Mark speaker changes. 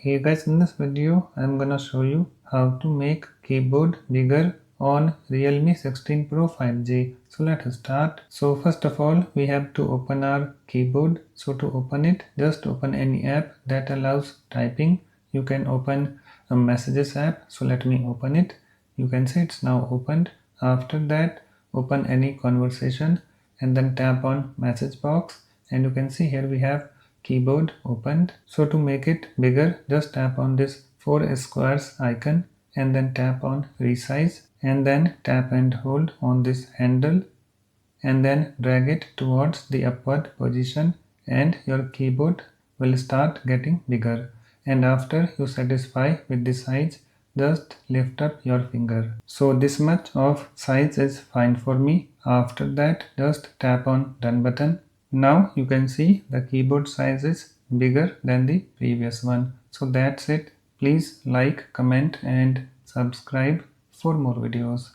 Speaker 1: Hey guys, in this video I'm gonna show you how to make keyboard bigger on Realme 16 Pro 5G. So let's start. So first of all we have to open our keyboard. So to open it, just open any app that allows typing. You can open a messages app. So let me open it. You can see it's now opened. After that, open any conversation and then tap on message box, and you can see here we have keyboard opened. So to make it bigger, just tap on this 4 squares icon and then tap on resize, and then tap and hold on this handle and then drag it towards the upward position, and your keyboard will start getting bigger. And after you satisfy with the size, just lift up your finger. So this much of size is fine for me. After that, just tap on done button. Now you can see the keyboard size is bigger than the previous one. So that's it. Please like, comment and subscribe for more videos.